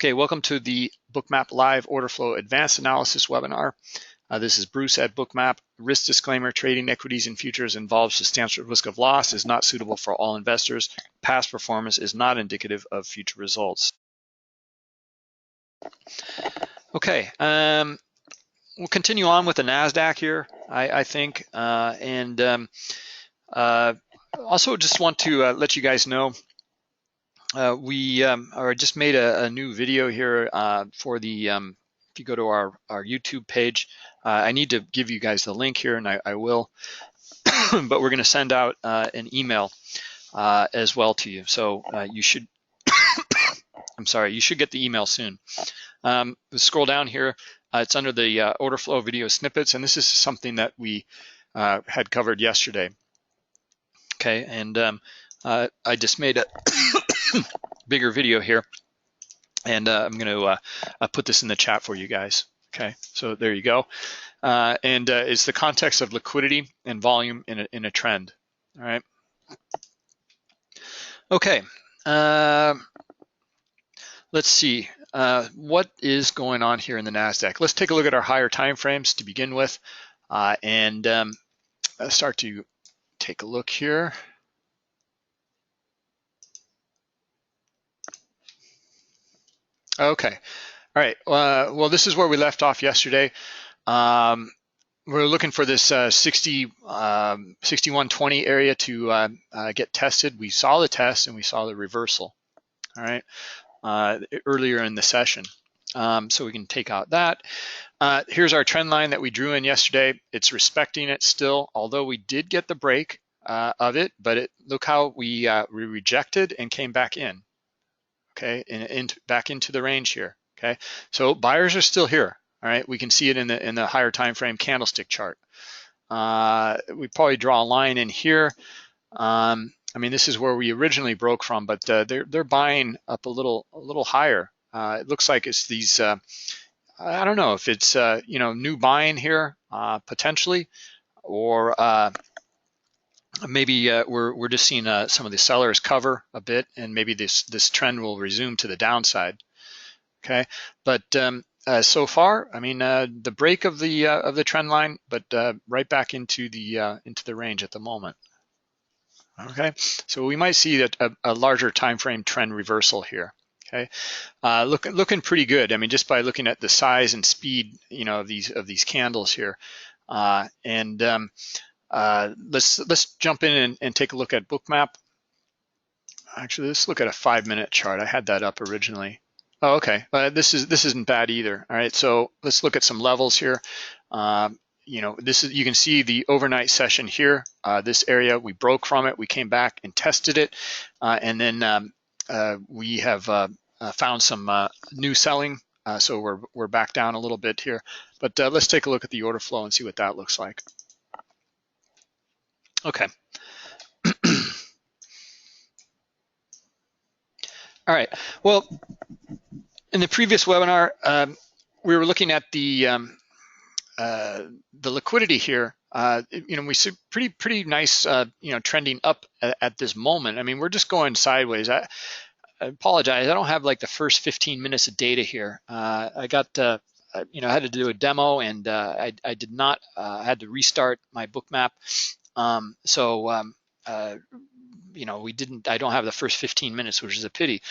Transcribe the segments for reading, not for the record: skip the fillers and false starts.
Okay, welcome to the Bookmap Live Order Flow Advanced Analysis webinar. This is Bruce at Bookmap. Risk disclaimer: trading equities and futures involves substantial risk of loss, is not suitable for all investors. Past performance is not indicative of future results. Okay, we'll continue on with the NASDAQ here, I think. Also just want to let you guys know we just made a new video here for the, if you go to our YouTube page, I need to give you guys the link here, and I will, but we're going to send out an email as well to you. So you should, I'm sorry, you should get the email soon. Scroll down here, it's under the order flow video snippets, and this is something that we had covered yesterday. Okay, and I just made a bigger video here, and I'm going to put this in the chat for you guys. Okay, so there you go. It's the context of liquidity and volume in a trend. All right. Okay. Let's see what is going on here in the NASDAQ. Let's take a look at our higher time frames to begin with, and start to take a look here. Okay, all right. Well, this is where we left off yesterday. We're looking for this 6120 area to get tested. We saw the test and we saw the reversal. All right, earlier in the session. So we can take out that. Here's our trend line that we drew in yesterday. It's respecting it still, although we did get the break of it, but look how we rejected and came back in. Okay, and back into the range here. Okay, so buyers are still here. All right, we can see it in the higher time frame candlestick chart. We probably draw a line in here. I mean, this is where we originally broke from, but they're buying up a little higher. It looks like it's these. I don't know if it's new buying here potentially, or maybe we're just seeing some of the sellers cover a bit, and maybe this trend will resume to the downside. Okay, but so far, I mean, the break of the trend line, but right back into the range at the moment. Okay, so we might see a larger time frame trend reversal here. Okay, looking pretty good. I mean, just by looking at the size and speed, of these candles here, let's jump in and take a look at Bookmap. Actually, let's look at a 5-minute chart. I had that up originally. Oh, okay. This isn't bad either. All right, so let's look at some levels here. You can see the overnight session here. This area, we broke from it. We came back and tested it, and then we have found some new selling. So we're back down a little bit here. But let's take a look at the order flow and see what that looks like. Okay. All right. Well, in the previous webinar, we were looking at the liquidity here. We see pretty nice, trending up at this moment. I mean, we're just going sideways. I apologize. I don't have like the first 15 minutes of data here. I got, I had to do a demo, and I did not. I had to restart my Bookmap. We didn't. I don't have the first 15 minutes, which is a pity.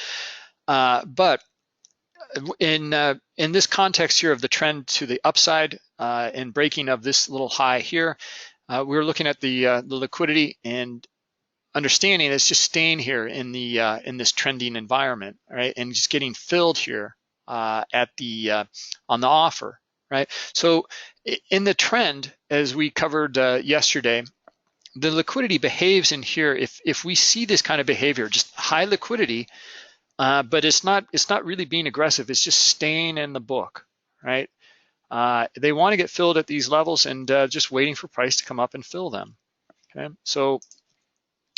But in this context here of the trend to the upside and breaking of this little high here, we're looking at the liquidity and understanding it's just staying here in this trending environment, right, and just getting filled here on the offer, right. So in the trend, as we covered yesterday, the liquidity behaves in here. If we see this kind of behavior, just high liquidity, but it's not really being aggressive. It's just staying in the book, right? They want to get filled at these levels and just waiting for price to come up and fill them. Okay, so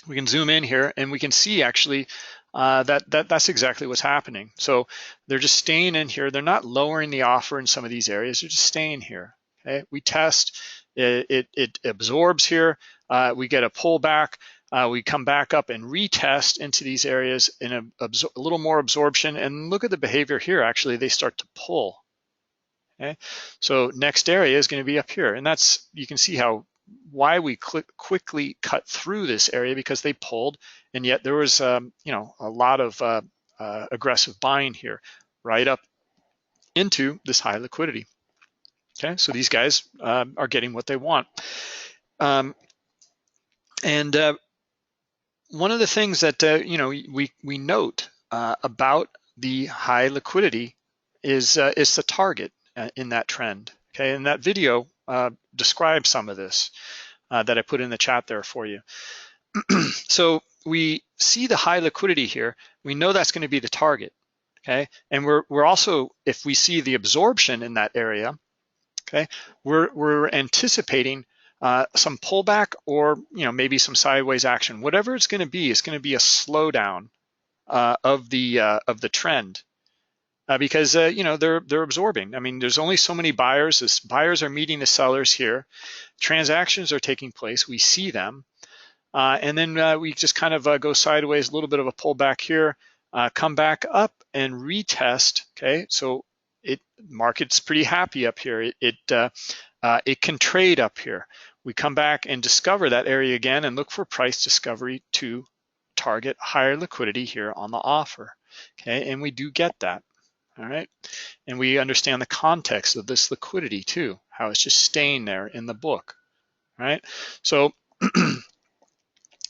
we can zoom in here and we can see actually that's exactly what's happening. So they're just staying in here. They're not lowering the offer in some of these areas. They're just staying here. Okay, we test. It absorbs here. We get a pullback. We come back up and retest into these areas in a little more absorption, and look at the behavior here. Actually, they start to pull. Okay, so next area is going to be up here, and that's, you can see why we quickly cut through this area, because they pulled, and yet there was a lot of aggressive buying here, right up into this high liquidity. Okay, so these guys are getting what they want. And one of the things that we note about the high liquidity is the target in that trend. Okay, and that video describes some of this that I put in the chat there for you. So we see the high liquidity here. We know that's going to be the target. Okay, and we're also, if we see the absorption in that area, okay, we're anticipating some pullback, or maybe some sideways action. Whatever it's going to be, a slowdown of the trend, because they're absorbing. I mean, there's only so many buyers. Buyers are meeting the sellers here. Transactions are taking place. We see them, and then we just kind of go sideways. A little bit of a pullback here. Come back up and retest. Okay, so market's pretty happy up here. It can trade up here. We come back and discover that area again and look for price discovery to target higher liquidity here on the offer. Okay, and we do get that. All right, and we understand the context of this liquidity too, how it's just staying there in the book. All right, so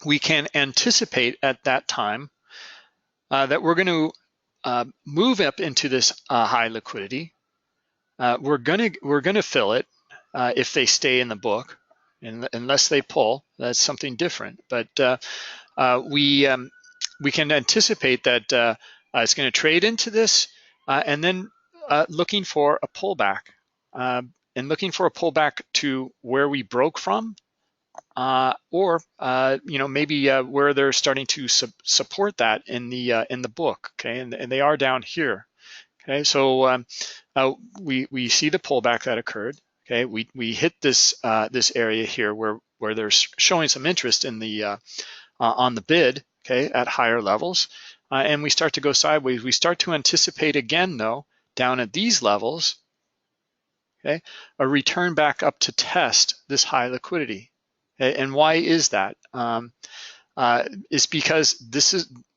we can anticipate at that time that we're going to move up into this high liquidity. We're gonna fill it if they stay in the book, and unless they pull, that's something different. But we can anticipate that it's going to trade into this, and then looking for a pullback, and looking for a pullback to where we broke from, or maybe where they're starting to support that in the book. Okay, and they are down here. Okay, so we see the pullback that occurred. Okay, we hit this area here where there's showing some interest in the on the bid. Okay, at higher levels, and we start to go sideways. We start to anticipate again, though, down at these levels. Okay, a return back up to test this high liquidity. Okay, and why is that? It's because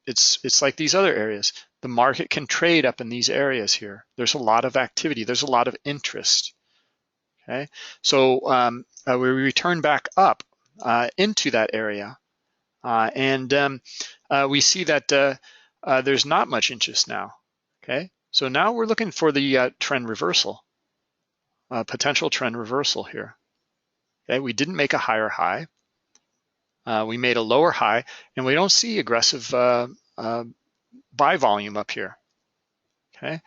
it's like these other areas. The market can trade up in these areas here. There's a lot of activity. There's a lot of interest. Okay, so we return back up into that area, and we see that there's not much interest now. Okay, so now we're looking for the trend reversal, potential trend reversal here. Okay, we didn't make a higher high. We made a lower high, and we don't see aggressive buy volume up here. Okay,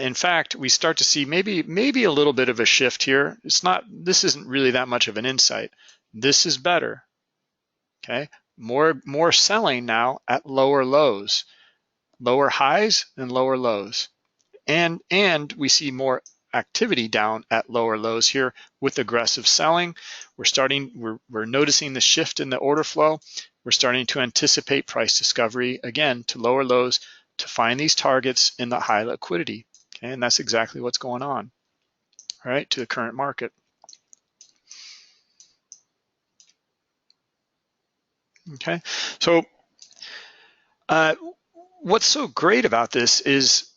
in fact, we start to see maybe a little bit of a shift here. This isn't really that much of an insight. This is better. Okay, more selling now at lower lows, lower highs and lower lows, and we see more activity down at lower lows here with aggressive selling. We're noticing the shift in the order flow. We're starting to anticipate price discovery again to lower lows to find these targets in the high liquidity. Okay, and that's exactly what's going on, all right, to the current market. Okay, so what's so great about this is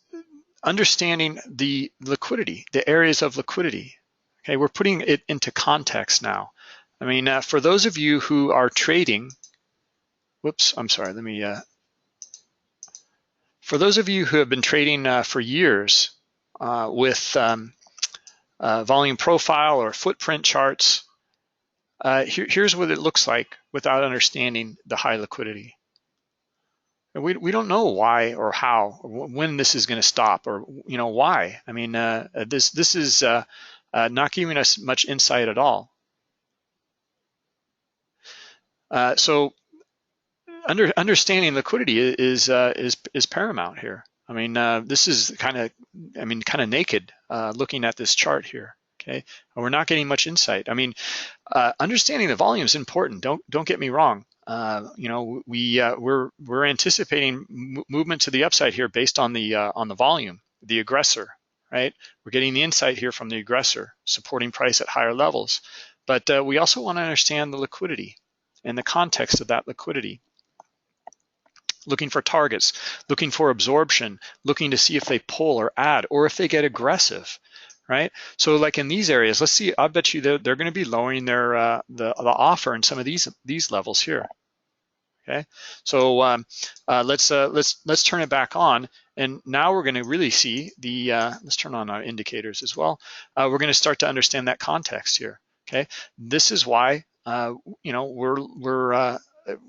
understanding the liquidity, the areas of liquidity. Okay, we're putting it into context now. I mean, for those of you who are trading, whoops, I'm sorry, let me, for those of you who have been trading for years with volume profile or footprint charts, here's what it looks like without understanding the high liquidity. We don't know why or how or when this is going to stop, or why. I mean, this is not giving us much insight at all. So understanding liquidity is paramount here. I mean, this is kind of naked looking at this chart here. Okay, and we're not getting much insight. I mean, understanding the volume is important. Don't get me wrong. You know, we're anticipating movement to the upside here based on the volume, the aggressor, right? We're getting the insight here from the aggressor, supporting price at higher levels. But we also want to understand the liquidity and the context of that liquidity. Looking for targets, looking for absorption, looking to see if they pull or add, or if they get aggressive, right? So like in these areas, let's see, I bet you they're going to be lowering their the offer in some of these levels here. Okay, so let's turn it back on, and now we're going to really see the. Let's turn on our indicators as well. We're going to start to understand that context here. Okay, this is why you know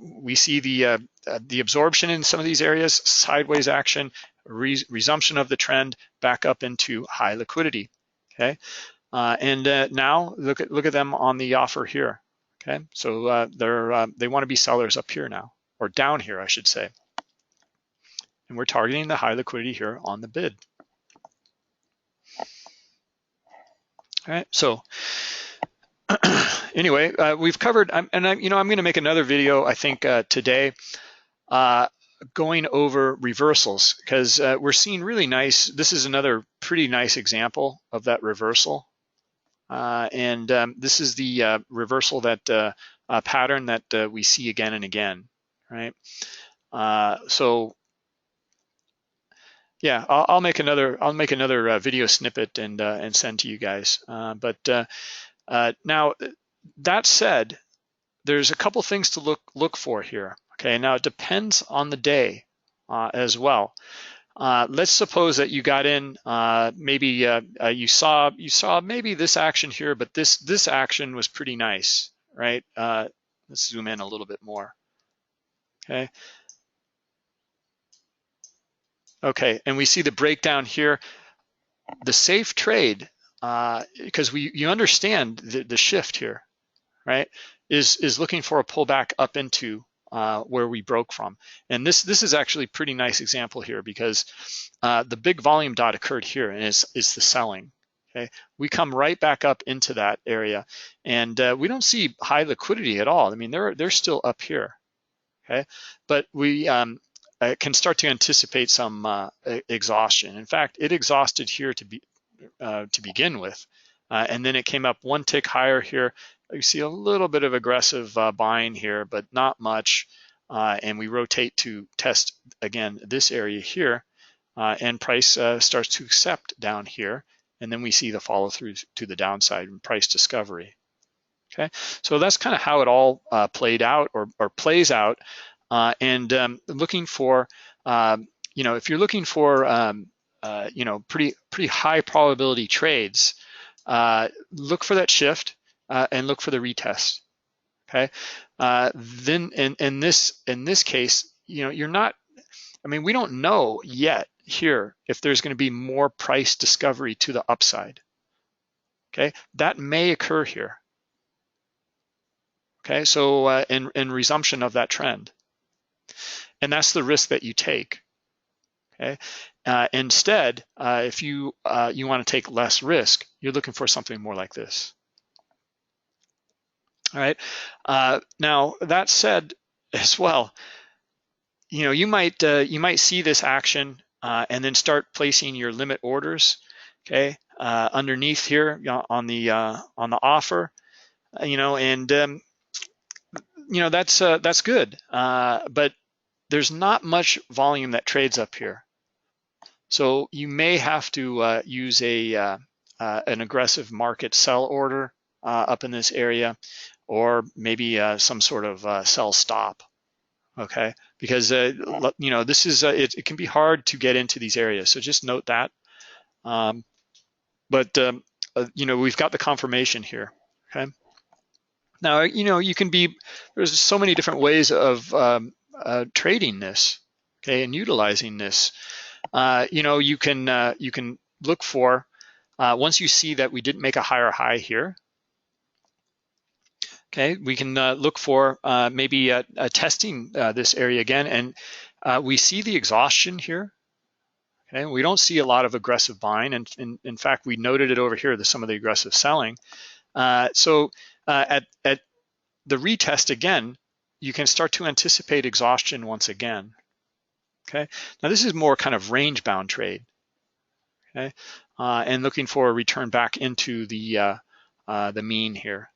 we see the absorption in some of these areas, sideways action, resumption of the trend back up into high liquidity. Okay, and now look at them on the offer here. Okay, so they want to be sellers up here now, or down here, I should say. And we're targeting the high liquidity here on the bid. All right, so anyway, we've covered, and I'm going to make another video, I think, today, going over reversals, because we're seeing really nice, this is another pretty nice example of that reversal. And this is the reversal that pattern that we see again and again, right? So yeah, I'll make another video snippet and send to you guys. But now that said, there's a couple things to look for here. Okay, now it depends on the day as well. Let's suppose that you got in, maybe you saw maybe this action here, but this action was pretty nice, right? Let's zoom in a little bit more. Okay. Okay, and we see the breakdown here. The safe trade, because you understand the shift here, right? Is looking for a pullback up into where we broke from. And this is actually a pretty nice example here, because the big volume dot occurred here, and is the selling. Okay, we come right back up into that area, and we don't see high liquidity at all. I mean, they're still up here. Okay, but we can start to anticipate some exhaustion. In fact, it exhausted here to begin with, and then it came up one tick higher here. You see a little bit of aggressive buying here, but not much. And we rotate to test again this area here, and price starts to accept down here, and then we see the follow through to the downside and price discovery. Okay, so that's kind of how it all played out or plays out. And looking for, you know, if you're looking for, you know, pretty high probability trades, look for that shift and look for the retest. Okay, then in this case, you know, you're not. I mean, we don't know yet here if there's going to be more price discovery to the upside. Okay, that may occur here. Okay, so in resumption of that trend, and that's the risk that you take. Okay, instead, if you want to take less risk, you're looking for something more like this. All right. Now that said, as well, you know, you might see this action and then start placing your limit orders. Okay, underneath here on the offer, you know, and you know, that's good, but there's not much volume that trades up here, so you may have to use an aggressive market sell order up in this area, or maybe some sort of sell stop. Okay, because you know, this is it can be hard to get into these areas, so just note that. But you know, we've got the confirmation here. Okay. Now, you know, there's so many different ways of trading this, okay, and utilizing this. You know, you can look for, once you see that we didn't make a higher high here, okay, we can look for maybe testing this area again, and we see the exhaustion here. Okay, we don't see a lot of aggressive buying, and in fact, we noted it over here, some of the aggressive selling. So at the retest again, you can start to anticipate exhaustion once again. Okay, now this is more kind of range-bound trade. Okay, and looking for a return back into the mean here,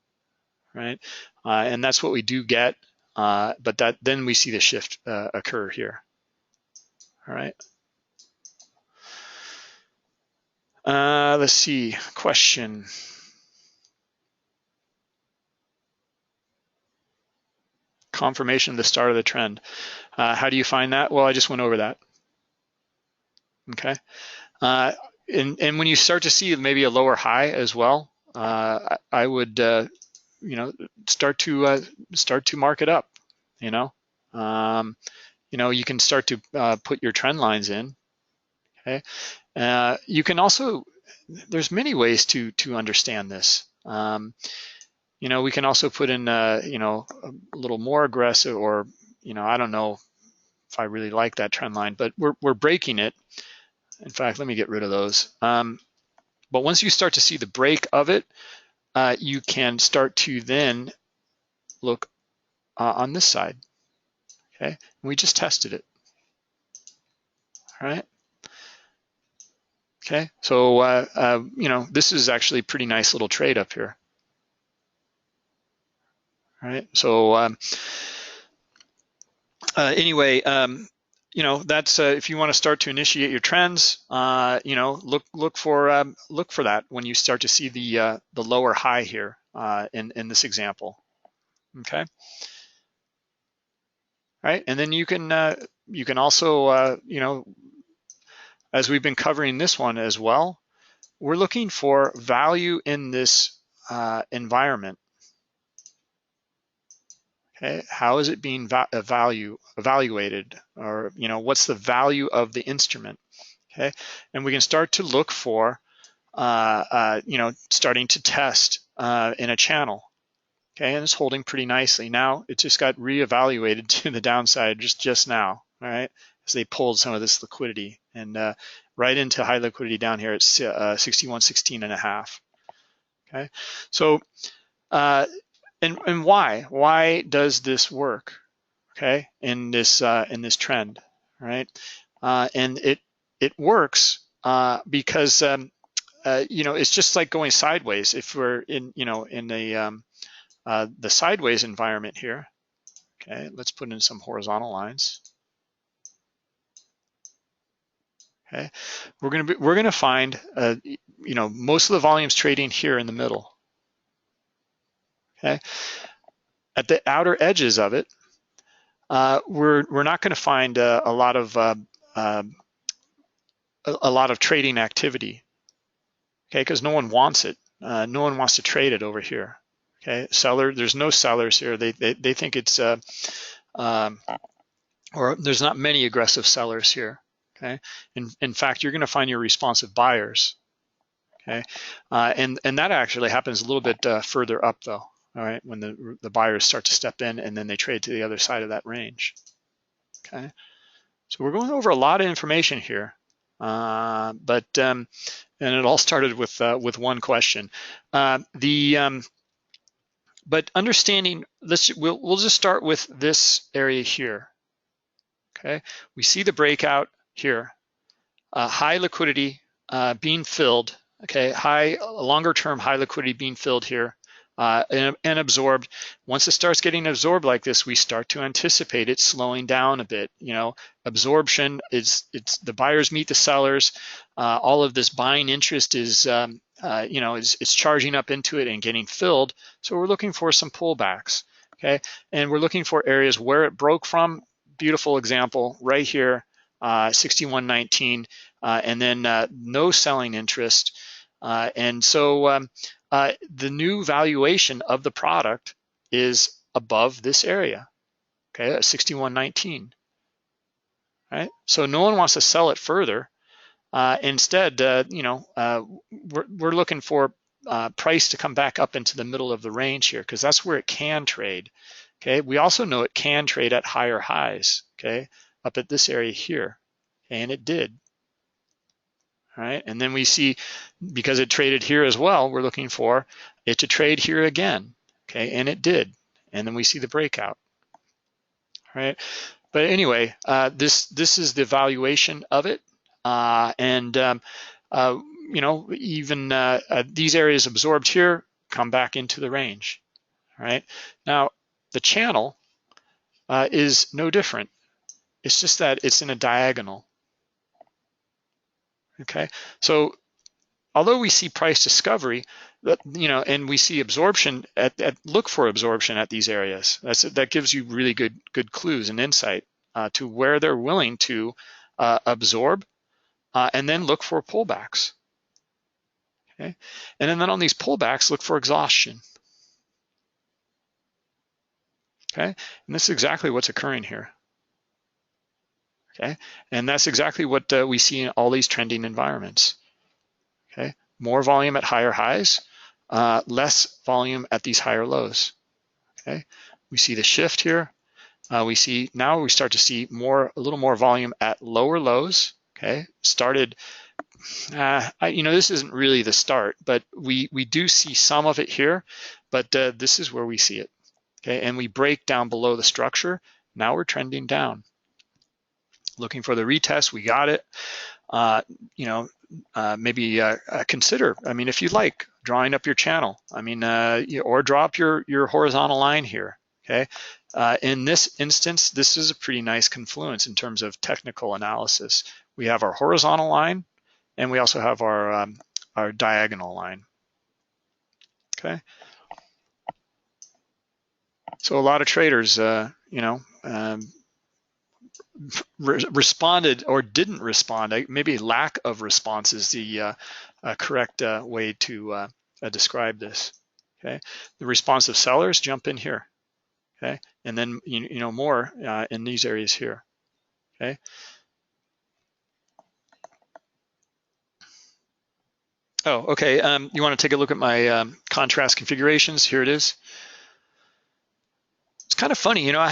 right? And that's what we do get, but then we see the shift occur here. All right. Let's see, question. Confirmation of the start of the trend. How do you find that? Well, I just went over that. Okay. And when you start to see maybe a lower high as well, I would start to mark it up. You can start to put your trend lines in. Okay. You can also, there's many ways to understand this. We can also put in a little more aggressive, or I don't know if I really like that trend line, but we're breaking it. In fact, let me get rid of those. But once you start to see the break of it, you can start to then look on this side. Okay, and we just tested it. All right. Okay, so this is actually a pretty nice little trade up here. All right, so anyway, that's if you want to start to initiate your trends, look for that when you start to see the lower high here in this example. Okay. All right, and then you can also as we've been covering this one as well, we're looking for value in this environment. Okay, how is it being evaluated, or what's the value of the instrument? Okay, and we can start to look for starting to test in a channel. Okay, and it's holding pretty nicely. Now it just got reevaluated to the downside just now. All right, as they pulled some of this liquidity and right into high liquidity down here at 61.16 and a half. Okay, so and why does this work? Okay, in this trend, right? And it works because it's just like going sideways. If we're in the sideways environment here, okay, let's put in some horizontal lines. Okay, we're gonna find most of the volumes trading here in the middle. Okay, at the outer edges of it, we're not going to find a lot of trading activity. Okay, because no one wants it. No one wants to trade it over here. Okay, there's no sellers here. They think it's or there's not many aggressive sellers here. Okay, in fact, you're going to find your responsive buyers. Okay, and that actually happens a little bit further up though. All right, when the buyers start to step in and then they trade to the other side of that range. Okay, so we're going over a lot of information here, but and it all started with one question. But understanding, we'll just start with this area here. Okay, we see the breakout here, high liquidity being filled. Okay, longer term high liquidity being filled here. And absorbed. Once it starts getting absorbed like this, we start to anticipate it slowing down a bit. Absorption it's the buyers meet the sellers. All of this buying interest is it's charging up into it and getting filled. So we're looking for some pullbacks. Okay, and we're looking for areas where it broke from. Beautiful example right here, 61.19, and then no selling interest, and so. The new valuation of the product is above this area, okay, at 61.19, right? So no one wants to sell it further. Instead, we're looking for price to come back up into the middle of the range here because that's where it can trade, okay? We also know it can trade at higher highs, okay, up at this area here, and it did. All right, and then we see, because it traded here as well, we're looking for it to trade here again, okay, and it did. And then we see the breakout. right? But anyway, this is the valuation of it, and you know, even these areas absorbed here come back into the range, right? Now, the channel is no different. It's just that it's in a diagonal, okay? So although we see price discovery, you know, and we see absorption look for absorption at these areas. That gives you really good clues and insight to where they're willing to absorb, and then look for pullbacks. Okay, and then on these pullbacks, look for exhaustion. Okay, and this is exactly what's occurring here. Okay, and that's exactly what we see in all these trending environments. Okay, more volume at higher highs, less volume at these higher lows. Okay, we see the shift here. We start to see a little more volume at lower lows. Okay, started. You know, this isn't really the start, but we do see some of it here. But this is where we see it. Okay, and we break down below the structure. Now we're trending down. Looking for the retest, we got it. You know, maybe consider, I mean, if you like, drawing up your channel. I mean, or draw up your horizontal line here, okay? In this instance, this is a pretty nice confluence in terms of technical analysis. We have our horizontal line, and we also have our diagonal line, okay? So a lot of traders, you know, responded or didn't respond. Maybe lack of response is the correct way to describe this. Okay, the responsive sellers jump in here. Okay, and then you know more in these areas here. Okay. Oh, okay. You want to take a look at my contrast configurations? Here it is. It's kind of funny, you know, I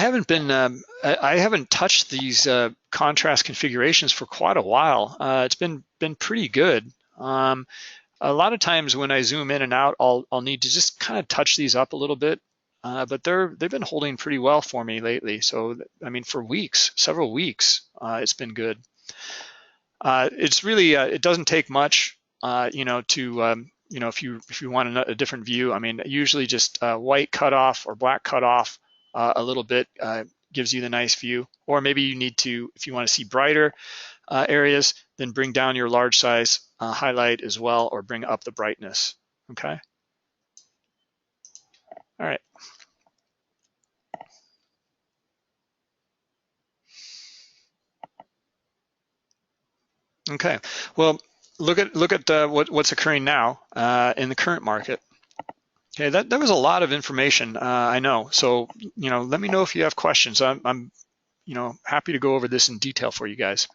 haven't touched these contrast configurations for quite a while. It's been pretty good. A lot of times when I zoom in and out, I'll need to just kind of touch these up a little bit, but they've been holding pretty well for me lately. So I mean, for weeks, several weeks, it's been good. It's really it doesn't take much, you know, to you know, if you want a different view. I mean, usually just white cutoff or black cutoff a little bit gives you the nice view. Or maybe you need to, if you want to see brighter areas, then bring down your large size highlight as well, or bring up the brightness. Okay. All right. Okay. Well, look at what's occurring now in the current market. Okay, that was a lot of information, I know. So, you know, let me know if you have questions. I'm you know, happy to go over this in detail for you guys.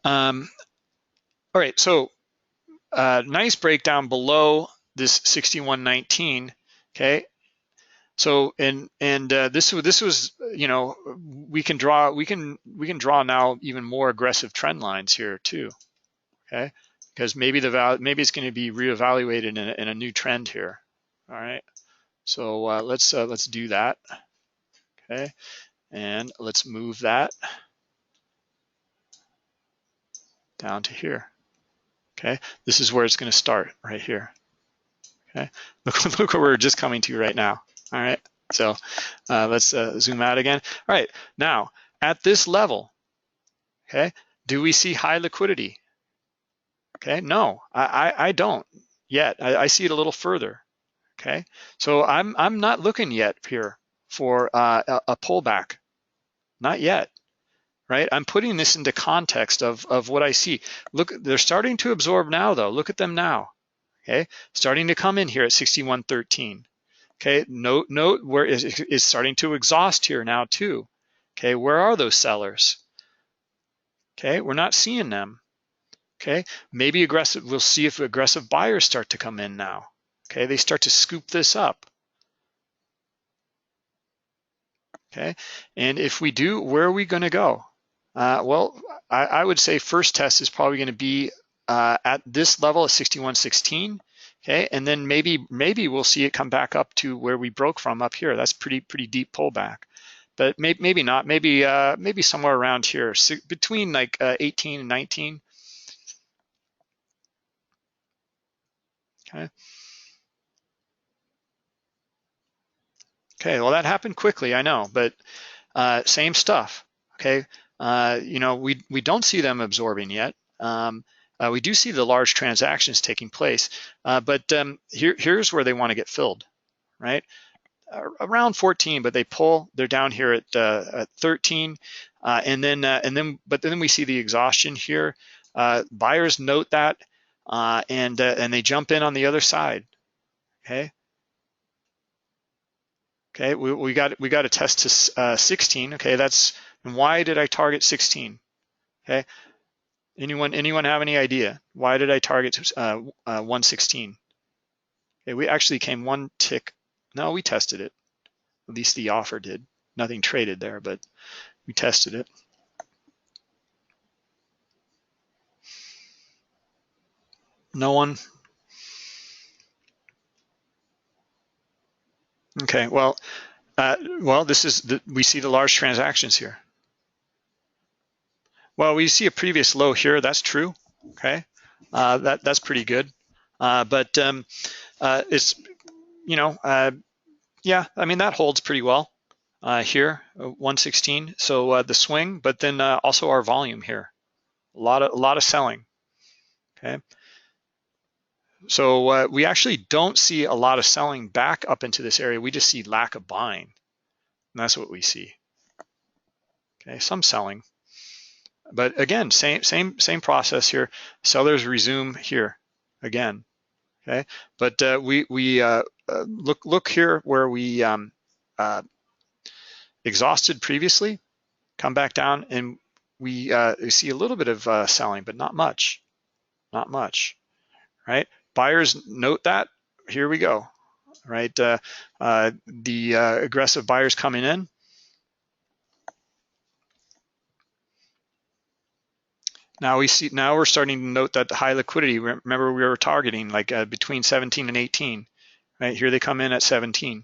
All right, so nice breakdown below this 61.19. Okay, so and this was, you know, we can draw now even more aggressive trend lines here too. Okay, because maybe it's going to be reevaluated in a new trend here. All right, so let's do that. Okay, and let's move that down to here. Okay, this is where it's going to start right here. Okay, look where we're just coming to right now. All right, so let's zoom out again. All right, now at this level, okay, do we see high liquidity? Okay, no, I don't yet. I see it a little further. Okay, so I'm not looking yet here for a pullback, not yet. Right, I'm putting this into context of what I see. Look, they're starting to absorb now, though. Look at them now. Okay, starting to come in here at 61.13. Okay, note where is starting to exhaust here now too. Okay, where are those sellers? Okay, we're not seeing them. Okay, maybe aggressive. We'll see if aggressive buyers start to come in now. Okay, they start to scoop this up. Okay, and if we do, where are we going to go? Well, I would say first test is probably going to be at this level at 61.16. Okay, and then maybe we'll see it come back up to where we broke from up here. That's pretty deep pullback, but maybe not. Maybe somewhere around here, between like 18 and 19. Okay. Okay. Well, that happened quickly, I know, but same stuff. Okay. You know, we don't see them absorbing yet. We do see the large transactions taking place, but here's where they want to get filled, right? Around 14, but they pull. They're down here at 13, but then we see the exhaustion here. Buyers note that, and they jump in on the other side. Okay. Okay. We got to test to 16. Okay. And why did I target 16? Okay. Anyone have any idea why did I target 116? Okay. We actually came one tick. No, we tested it. At least the offer did. Nothing traded there, but we tested it. No one? Okay, well, we see the large transactions here. Well, we see a previous low here. That's true. Okay, that's pretty good. But it's, you know, yeah, I mean, that holds pretty well here, 116. So the swing, but then also our volume here, a lot of selling. Okay. So we actually don't see a lot of selling back up into this area. We just see lack of buying. And that's what we see. Okay, some selling. But again, same process here. Sellers resume here again. Okay, but we look here where we exhausted previously, come back down, and we see a little bit of selling, but not much, right? Buyers note that. Here we go, right? The aggressive buyers coming in. Now we're starting to note that the high liquidity. Remember, we were targeting like between 17 and 18, right? Here they come in at 17.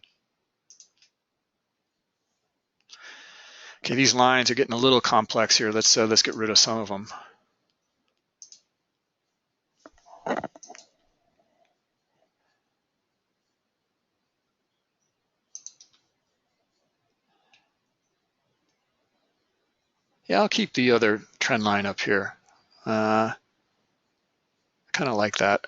Okay, these lines are getting a little complex here. Let's get rid of some of them. Yeah, I'll keep the other trend line up here. Kind of like that.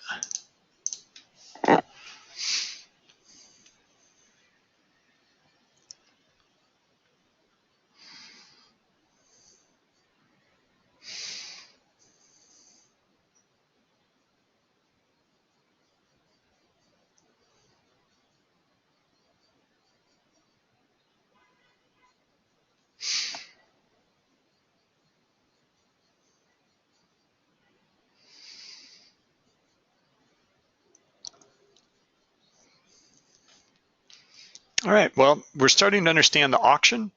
All right, well, we're starting to understand the auction.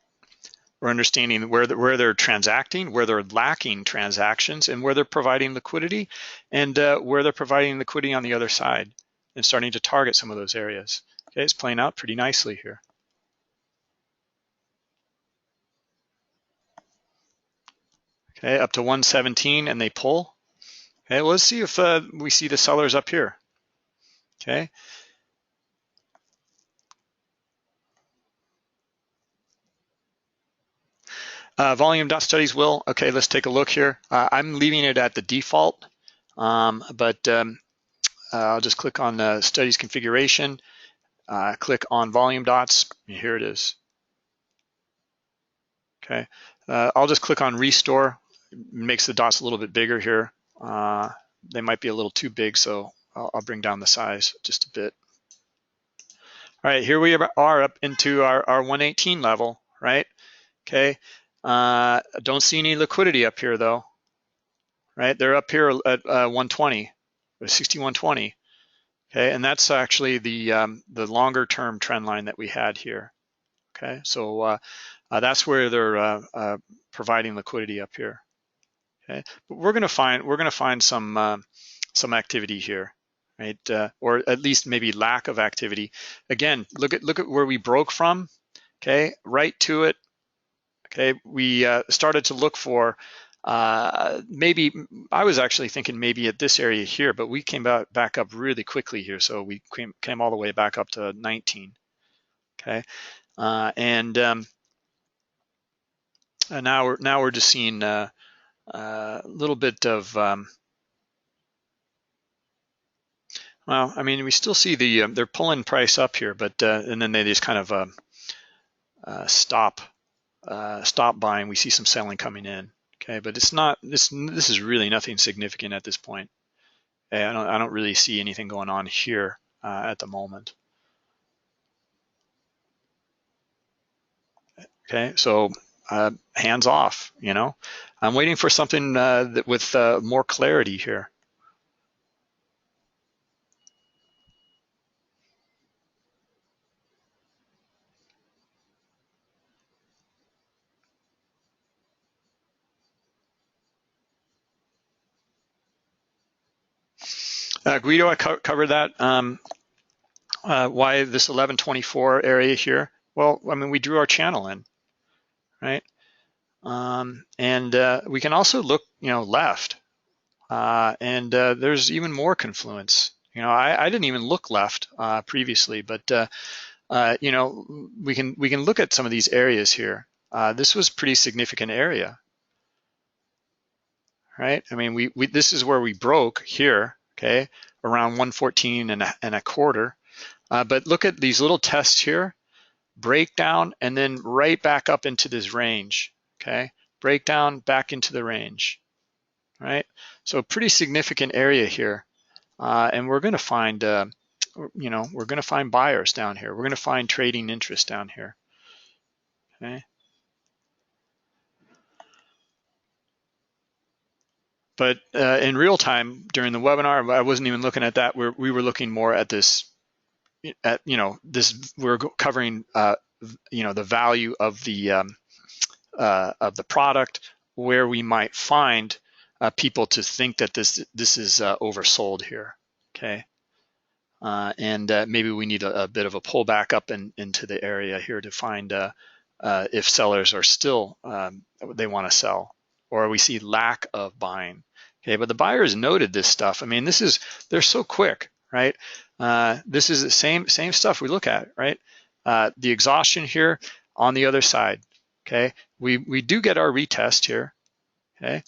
We're understanding where they're transacting, where they're lacking transactions, and where they're providing liquidity, and where they're providing liquidity on the other side, and starting to target some of those areas. Okay, it's playing out pretty nicely here. Okay, up to 117, and they pull. Okay, let's see if we see the sellers up here. Okay. Volume.studies will. Okay, let's take a look here. I'm leaving it at the default, but I'll just click on studies configuration, click on volume dots, and here it is. Okay, I'll just click on restore. It makes the dots a little bit bigger here. They might be a little too big, so I'll bring down the size just a bit. All right, here we are up into our 118 level, right? Okay, don't see any liquidity up here though, right? They're up here at 120, 6120. Okay, and that's actually the longer term trend line that we had here. Okay, so that's where they're providing liquidity up here. Okay, but we're gonna find some activity here. right? Or at least maybe lack of activity. Again, look at where we broke from, okay, right to it. Okay, we started to look for maybe, I was actually thinking maybe at this area here, but we came back up really quickly here. So we came all the way back up to 19, okay? And now we're just seeing a little bit of, well, I mean, we still see the, they're pulling price up here, but, and then they just kind of stop buying. We see some selling coming in. Okay, but it's not, this is really nothing significant at this point. Okay, I don't really see anything going on here at the moment. Okay, so hands off. You know, I'm waiting for something that with more clarity here. Guido, I covered that. Why this 1124 area here? Well, I mean, we drew our channel in, right? And we can also look, you know, left, and there's even more confluence. You know, I didn't even look left previously, but you know, we can look at some of these areas here. This was pretty significant area, right? I mean, we this is where we broke here, okay, around 114 and a quarter. But look at these little tests here, breakdown, and then right back up into this range, okay? Breakdown back into the range, right? So pretty significant area here. And we're gonna find, you know, we're gonna find buyers down here. We're gonna find trading interest down here, okay? But in real time during the webinar, I wasn't even looking at that. We were looking more at this, at, you know, this, we're covering, you know, the value of the product, where we might find people to think that this is oversold here, okay? And maybe we need a bit of a pullback up into the area here to find if sellers are still, they want to sell, or we see lack of buying. Okay, but the buyers noted this stuff. I mean, they're so quick, right? This is the same stuff we look at, right? The exhaustion here on the other side, okay? We do get our retest here, okay?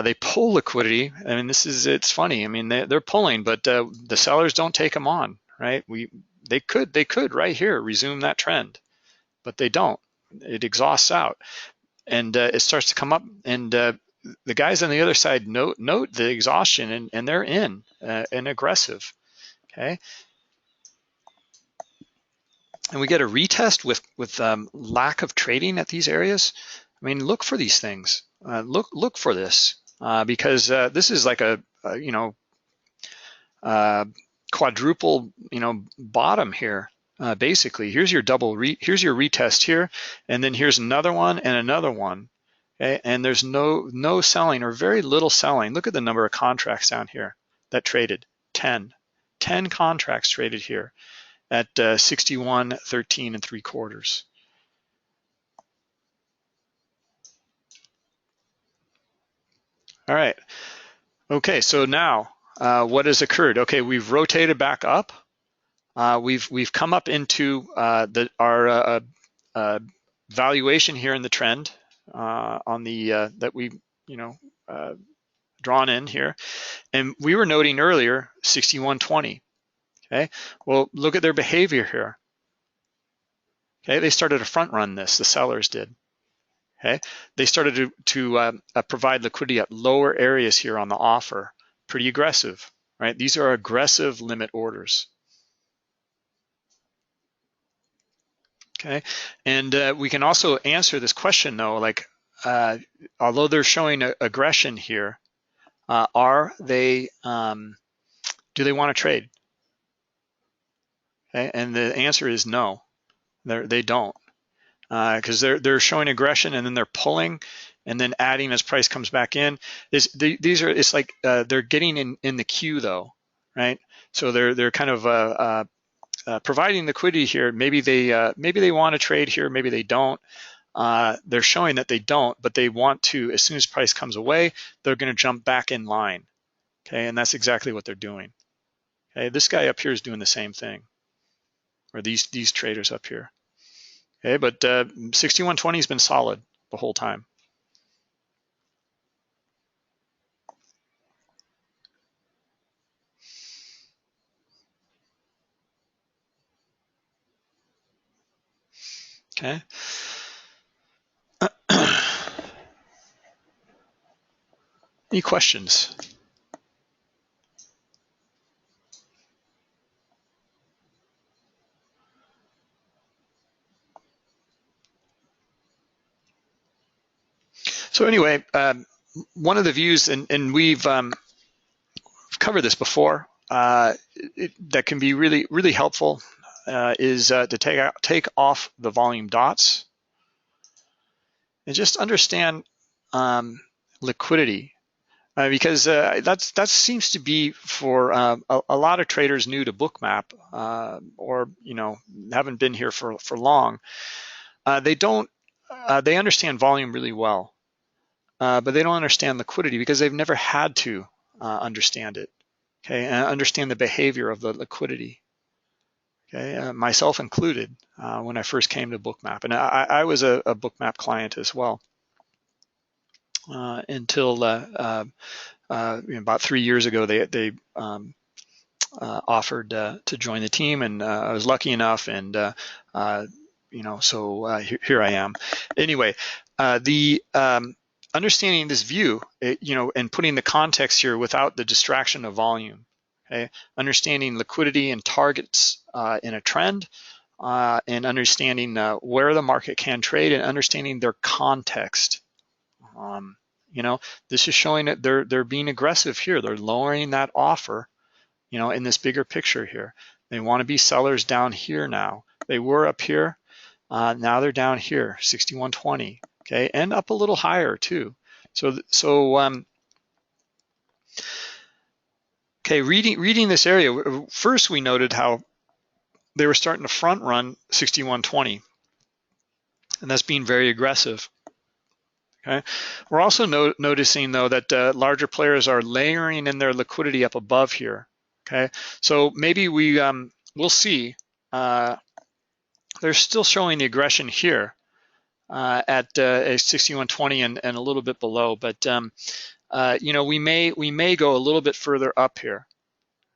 They pull liquidity. I mean, it's funny. I mean, they're pulling, but the sellers don't take them on, right? They could right here resume that trend, but they don't. It exhausts out, and it starts to come up, and the guys on the other side note the exhaustion, and they're in and aggressive, okay? And we get a retest with lack of trading at these areas. I mean, look for these things. Look for this because this is like a you know, quadruple, you know, bottom here. Basically, here's your here's your retest here, and then here's another one and another one. Okay, and there's no selling or very little selling. Look at the number of contracts down here that traded. 10 contracts traded here at 61.13 3/4. All right. Okay, so now what has occurred? Okay, we've rotated back up. We've come up into our valuation here in the trend on the that we, you know, drawn in here, and we were noting earlier 61.20. Okay, well, look at their behavior here. Okay, they started to front run this. The sellers did. Okay, they started to provide liquidity at lower areas here on the offer. Pretty aggressive, right? These are aggressive limit orders. Okay, and we can also answer this question though, like although they're showing aggression here, are they? Do they want to trade? Okay, and the answer is no, they don't, because they're showing aggression and then they're pulling and then adding as price comes back in. These are, it's like they're getting in the queue though, right? So they're kind of providing liquidity here. Maybe they want to trade here, maybe they don't. They're showing that they don't, but they want to. As soon as price comes away, they're going to jump back in line. Okay, and that's exactly what they're doing. Okay, this guy up here is doing the same thing, or these traders up here. Okay, but 6120 has been solid the whole time. Okay. Any questions? So anyway, one of the views, and we've covered this before, that can be really helpful is to take off the volume dots and just understand liquidity, because that seems to be for a lot of traders new to Bookmap, or haven't been here for long. They understand volume really well, but they don't understand liquidity because they've never had to understand it. Okay, and understand the behavior of the liquidity. Okay, myself included, when I first came to Bookmap, and I was a Bookmap client as well until about 3 years ago they offered to join the team, and I was lucky enough, and so here I am. Anyway, the understanding this view, and putting the context here without the distraction of volume. Okay, understanding liquidity and targets in a trend, and understanding where the market can trade, and understanding their context. This is showing that they're being aggressive here. They're lowering that offer, in this bigger picture here. They want to be sellers down here now. They were up here. Now they're down here, 6120. Okay, and up a little higher too. Okay, reading this area, first we noted how they were starting to front run 6120, and that's being very aggressive. Okay, we're also noticing though that larger players are layering in their liquidity up above here. Okay, so maybe we'll see. They're still showing the aggression here at 6120 and a little bit below, but we may go a little bit further up here.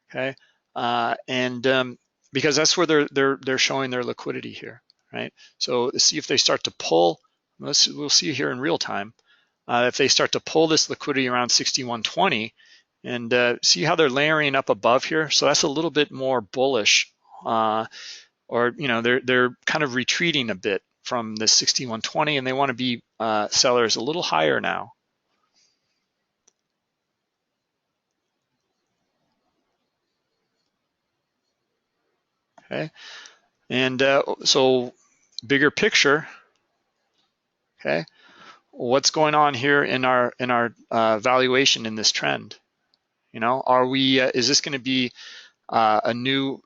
Okay, and because that's where they're showing their liquidity here, right? So let's see if they start to pull. We'll see here in real time if they start to pull this liquidity around 6120, and see how they're layering up above here. So that's a little bit more bullish, or they're kind of retreating a bit from the 6120, and they want to be sellers a little higher now. Okay, and so bigger picture. Okay, what's going on here in our valuation in this trend? Are we? Is this going to be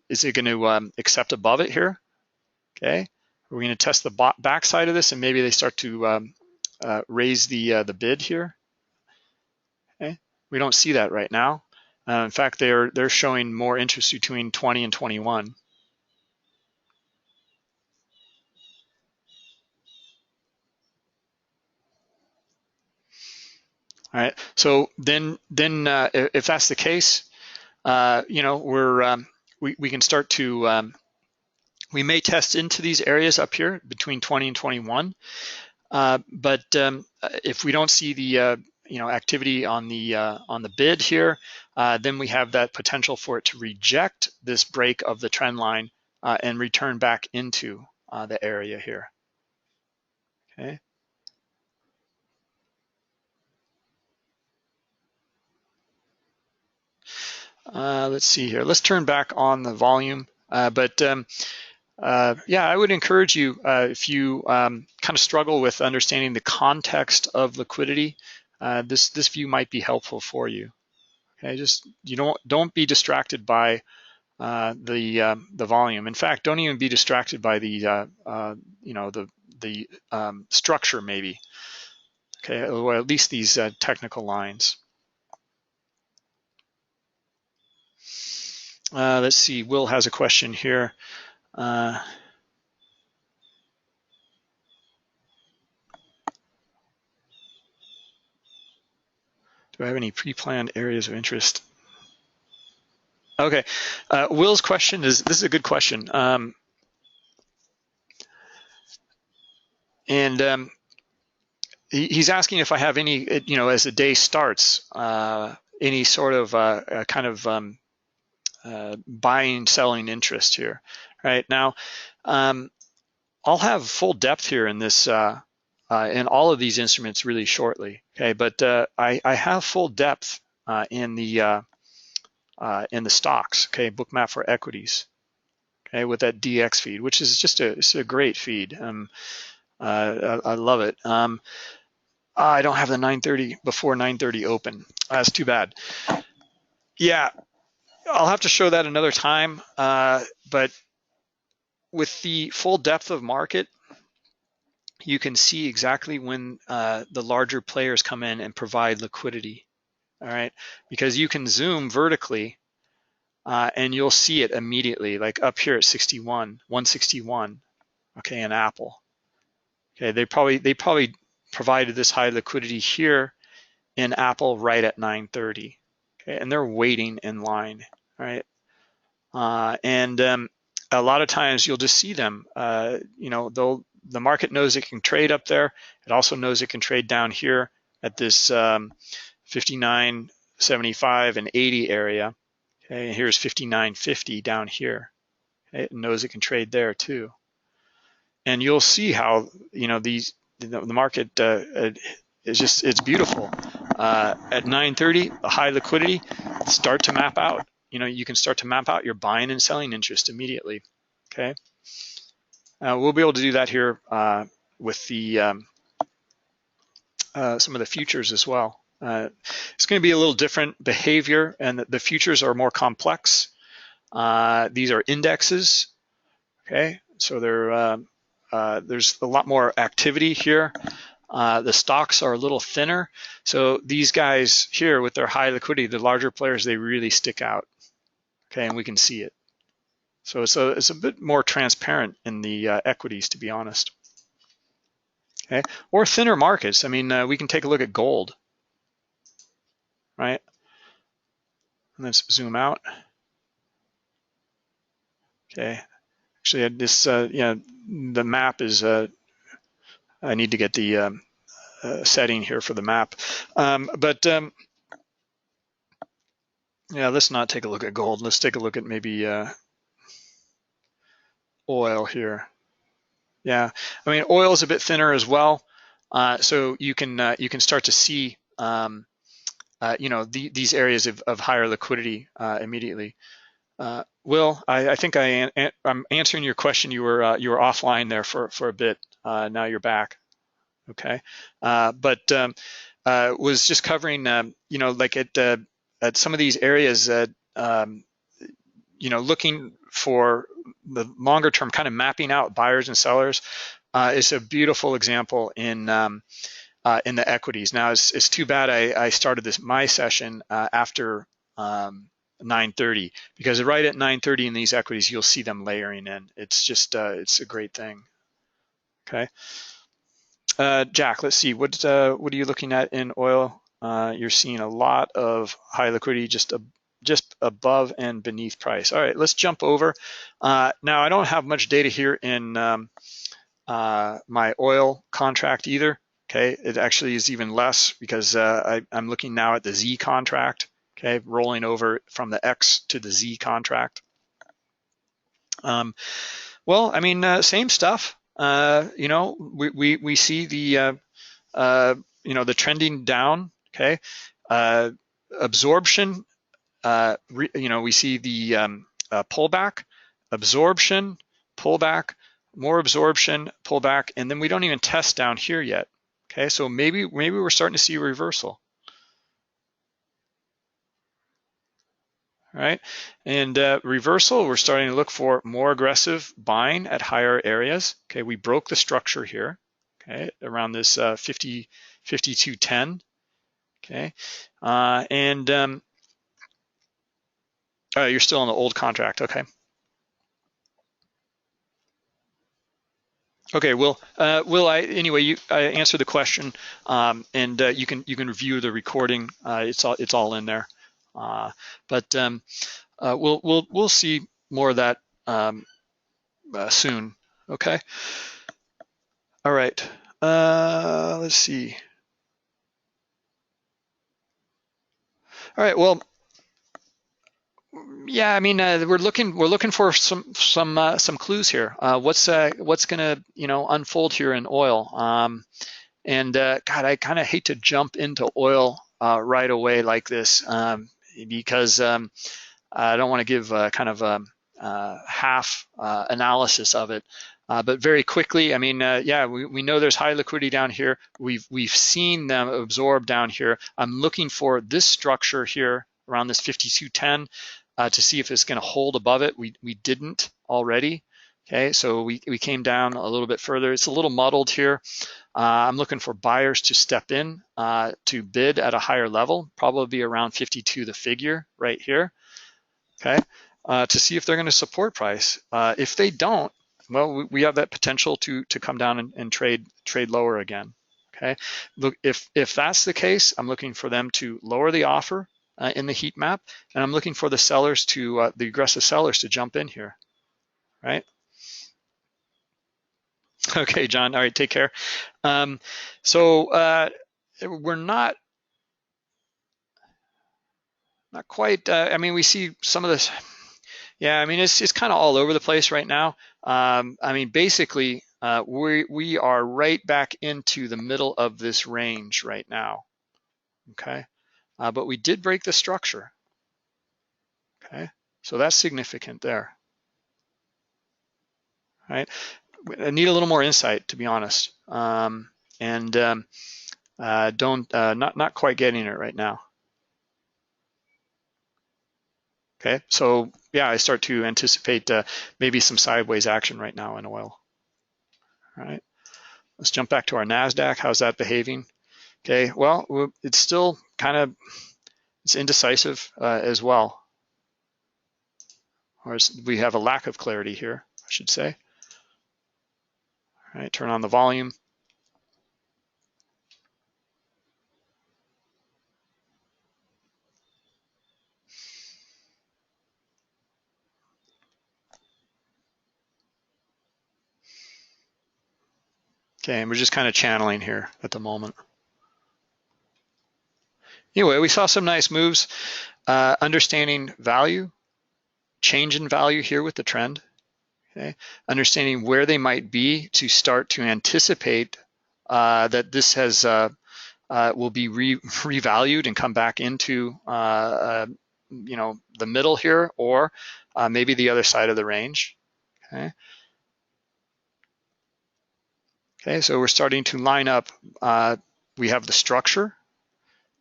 is it going to accept above it here? Okay, we're going to test the backside of this, and maybe they start to raise the bid here. Okay, we don't see that right now. In fact, they're showing more interest between 20 and 21. All right. So then if that's the case, we can start to we may test into these areas up here between 20 and 21. But if we don't see the activity on the bid here, then we have that potential for it to reject this break of the trend line and return back into the area here. Okay. Let's see here. Let's turn back on the volume. Yeah, I would encourage you, if you kind of struggle with understanding the context of liquidity, this view might be helpful for you. Okay, just don't be distracted by the volume. In fact, don't even be distracted by the structure maybe. Okay, or at least these technical lines. Let's see. Will has a question here. Do I have any pre-planned areas of interest? Okay, Will's question is, this is a good question. He's asking if I have any, as the day starts, any sort of kind of buying, selling interest here. Right now, I'll have full depth here in this, in all of these instruments really shortly. Okay, but I have full depth in the stocks. Okay, Bookmap for equities. Okay, with that DX feed, which is just it's a great feed. I love it. I don't have the 9:30 before 9:30 open. That's too bad. Yeah, I'll have to show that another time. But with the full depth of market, you can see exactly when the larger players come in and provide liquidity. All right, because you can zoom vertically and you'll see it immediately, like up here at 161. Okay, in Apple. Okay, they probably provided this high liquidity here in Apple right at 9:30. Okay, and they're waiting in line, right? And a lot of times you'll just see them. The market knows it can trade up there. It also knows it can trade down here at this 59, 75, and 80 area. Okay, and here's 59.50 down here. Okay, it knows it can trade there too. And you'll see how the market it's beautiful. At 9:30, the high liquidity start to map out. You can start to map out your buying and selling interest immediately. Okay, we'll be able to do that here with the some of the futures as well. It's going to be a little different behavior, and the futures are more complex. These are indexes. Okay, so there's a lot more activity here. The stocks are a little thinner. So these guys here with their high liquidity, the larger players, they really stick out. Okay, and we can see it. So it's a bit more transparent in the equities, to be honest. Okay, or thinner markets. I mean, we can take a look at gold, right? Let's zoom out. Okay, actually, this the map is. I need to get the setting here for the map, yeah, let's not take a look at gold. Let's take a look at maybe oil here. Yeah, I mean, oil is a bit thinner as well, so you can start to see these areas of higher liquidity immediately. Will, I think I'm answering your question. You were offline there for a bit. Now you're back. Okay, but was just covering like at some of these areas that looking for the longer term, kind of mapping out buyers and sellers is a beautiful example in the equities. Now it's too bad I started my session after 9:30, because right at 9:30 in these equities you'll see them layering in. It's just it's a great thing. Okay, Jack, let's see, what are you looking at in oil? You're seeing a lot of high liquidity just above and beneath price. All right, let's jump over. Now I don't have much data here in my oil contract either. Okay, it actually is even less because I'm looking now at the Z contract. Okay, rolling over from the X to the Z contract. Well, I mean, same stuff. We see the the trending down. Okay, absorption. We see the pullback, absorption, pullback, more absorption, pullback, and then we don't even test down here yet. Okay, so maybe we're starting to see a reversal. All right, and reversal, we're starting to look for more aggressive buying at higher areas. Okay, we broke the structure here, okay, around this 52.10. Okay, you're still in the old contract. Okay. Okay, Will. I answered the question, and you can review the recording. It's all in there. But we'll see more of that soon. Okay. All right. Let's see. All right. Well, yeah. I mean, we're looking for some clues here. What's gonna unfold here in oil? And God, I kind of hate to jump into oil right away like this because I don't want to give kind of a half analysis of it. But very quickly, I mean, yeah, we know there's high liquidity down here. We've seen them absorb down here. I'm looking for this structure here around this 52.10 to see if it's going to hold above it. We didn't already. Okay, so we came down a little bit further. It's a little muddled here. I'm looking for buyers to step in to bid at a higher level, probably around 52 the figure right here. Okay, to see if they're going to support price. If they don't, well, we have that potential to come down and trade lower again. Okay, look, if that's the case, I'm looking for them to lower the offer in the heat map, and I'm looking for the sellers to the aggressive sellers to jump in here. Right. Okay, John. All right, take care. So we're not quite. I mean, we see some of this. Yeah, I mean, it's kind of all over the place right now. I mean, basically, we are right back into the middle of this range right now. Okay, but we did break the structure. Okay, so that's significant there. Right, I need a little more insight, to be honest, and not quite getting it right now. Okay, so yeah, I start to anticipate maybe some sideways action right now in oil. All right, let's jump back to our NASDAQ. How's that behaving? Okay, well, it's still kind of, it's indecisive as well. Or we have a lack of clarity here, I should say. All right, turn on the volume. Okay, and we're just kind of channeling here at the moment. Anyway, we saw some nice moves. Understanding value, change in value here with the trend. Okay, understanding where they might be to start to anticipate that this has will be revalued and come back into the middle here, or maybe the other side of the range. Okay. Okay, so we're starting to line up. We have the structure.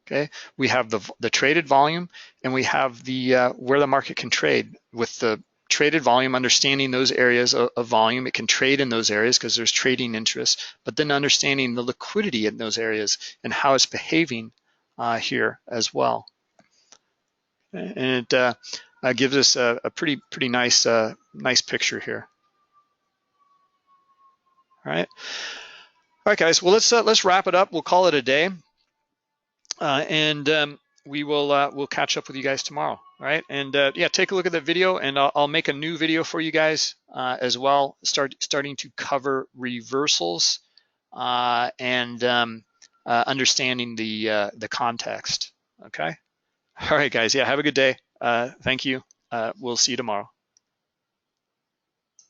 Okay, we have the traded volume, and we have the where the market can trade. With the traded volume, understanding those areas of volume, it can trade in those areas because there's trading interest, but then understanding the liquidity in those areas and how it's behaving here as well. And it gives us a pretty nice nice picture here. All right, guys. Well, let's wrap it up. We'll call it a day. And we'll catch up with you guys tomorrow. All right, and yeah, take a look at that video, and I'll make a new video for you guys as well, starting to cover reversals and understanding the context. Okay. All right, guys. Yeah, have a good day. Thank you. We'll see you tomorrow.